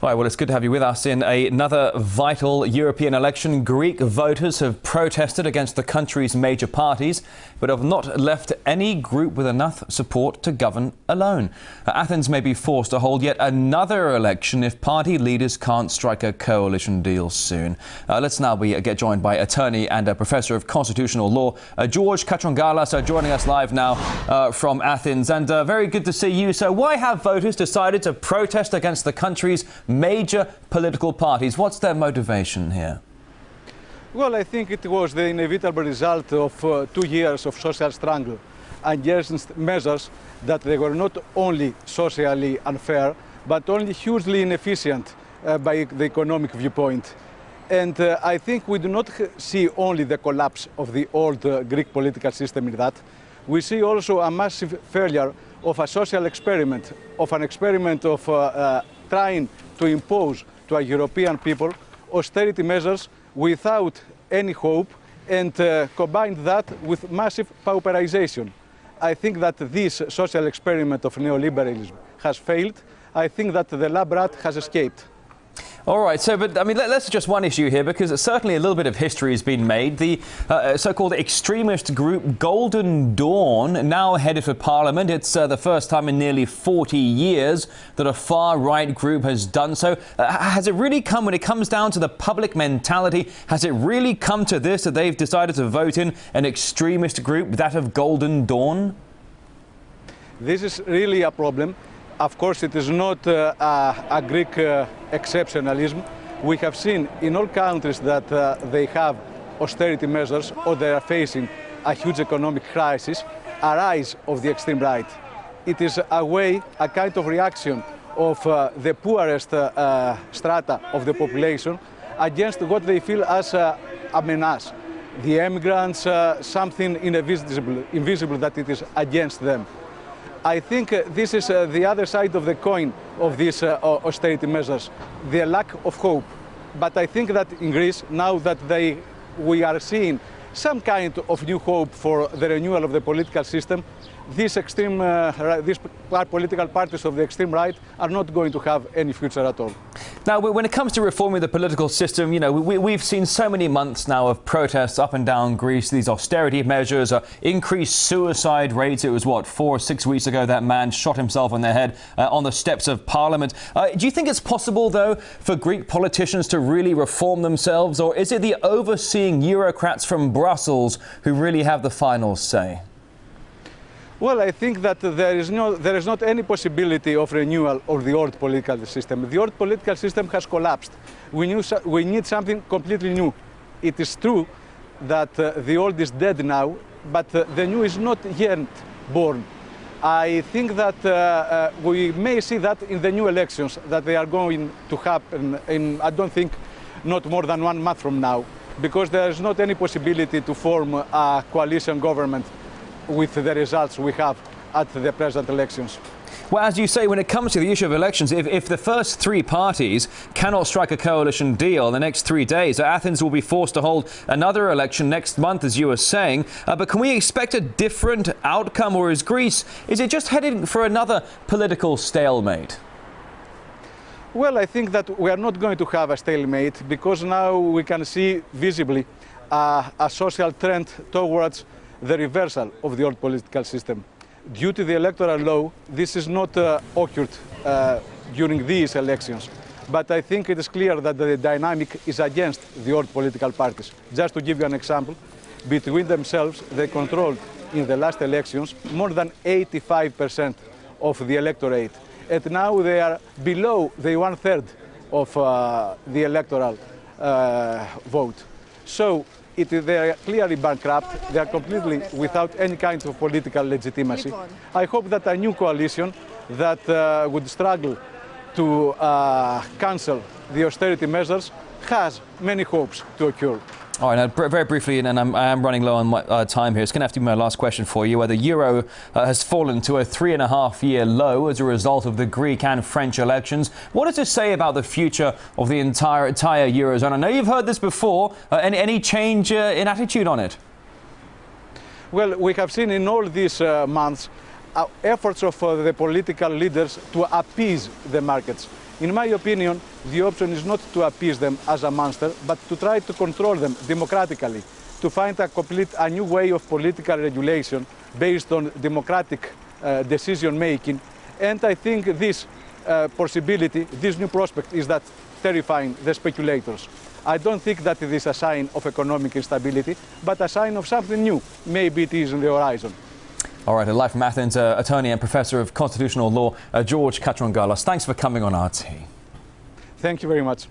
Right, well, it's good to have you with us in another vital European election. Greek voters have protested against the country's major parties, but have not left any group with enough support to govern alone. Athens may be forced to hold yet another election if party leaders can't strike a coalition deal soon. Let's now get joined by attorney and a professor of constitutional law, George Katroungalos, joining us live now from Athens. And very good to see you. So why have voters decided to protest against the country's major political parties? What's their motivation here? Well, I think it was the inevitable result of 2 years of social struggle against measures that they were not only socially unfair, but only hugely inefficient by the economic viewpoint. And I think we do not see only the collapse of the old Greek political system in that. We see also a massive failure of a social experiment, of an experiment of trying to impose to a European people austerity measures without any hope, and combine that with massive pauperization. I think that this social experiment of neoliberalism has failed. I think that the lab rat has escaped. All right, so, but I mean, let's just one issue here, because certainly a little bit of history has been made. The so-called extremist group Golden Dawn, now headed for Parliament. It's the first time in nearly 40 years that a far-right group has done so. Has it really come, when it comes down to the public mentality, has it really come to this, that they've decided to vote in an extremist group, that of Golden Dawn? This is really a problem. Of course, it is not a Greek exceptionalism. We have seen in all countries that they have austerity measures or they are facing a huge economic crisis, a rise of the extreme right. It is a kind of reaction of the poorest strata of the population against what they feel as a menace. The immigrants, something invisible that it is against them. I think this is the other side of the coin of these austerity measures, the lack of hope. But I think that in Greece, now that we are seeing some kind of new hope for the renewal of the political system, these political parties of the extreme right are not going to have any future at all. Now, when it comes to reforming the political system, you know, we've seen so many months now of protests up and down Greece, these austerity measures, increased suicide rates. It was, what, 4 or 6 weeks ago that man shot himself on the head on the steps of Parliament. Do you think it's possible, though, for Greek politicians to really reform themselves, or is it the overseeing bureaucrats from Brussels who really have the final say? Well, I think that there is not any possibility of renewal of the old political system. The old political system has collapsed. We need something completely new. It is true that the old is dead now, but the new is not yet born. I think that we may see that in the new elections, that they are going to happen in, I don't think, not more than 1 month from now, because there is not any possibility to form a coalition government with the results we have at the present elections. Well, as you say, when it comes to the issue of elections, if the first 3 parties cannot strike a coalition deal in the next 3 days, Athens will be forced to hold another election next month, as you were saying. But can we expect a different outcome, or is it just heading for another political stalemate? Well, I think that we are not going to have a stalemate, because now we can see visibly a social trend towards the reversal of the old political system. Due to the electoral law, this is not occurred during these elections. But I think it is clear that the dynamic is against the old political parties. Just to give you an example, between themselves, they controlled in the last elections more than 85% of the electorate. And now they are below the 1/3 of the electoral vote. So they are clearly bankrupt. They are completely without any kind of political legitimacy. I hope that a new coalition that would struggle to cancel the austerity measures has many hopes to occur. All right, now, very briefly, and I am running low on my time here, it's going to have to be my last question for you. The euro has fallen to a 3.5-year low as a result of the Greek and French elections. What does this say about the future of the entire Eurozone? I know you've heard this before. Any change in attitude on it? Well, we have seen in all these months efforts of the political leaders to appease the markets. In my opinion, the option is not to appease them as a monster, but to try to control them democratically, to find a new way of political regulation based on democratic decision making. And I think this possibility, this new prospect, is that terrifying the speculators. I don't think that it is a sign of economic instability, but a sign of something new. Maybe it is in the horizon. All right, live from Athens, attorney and professor of constitutional law, George Katroungalos. Thanks for coming on RT. Thank you very much.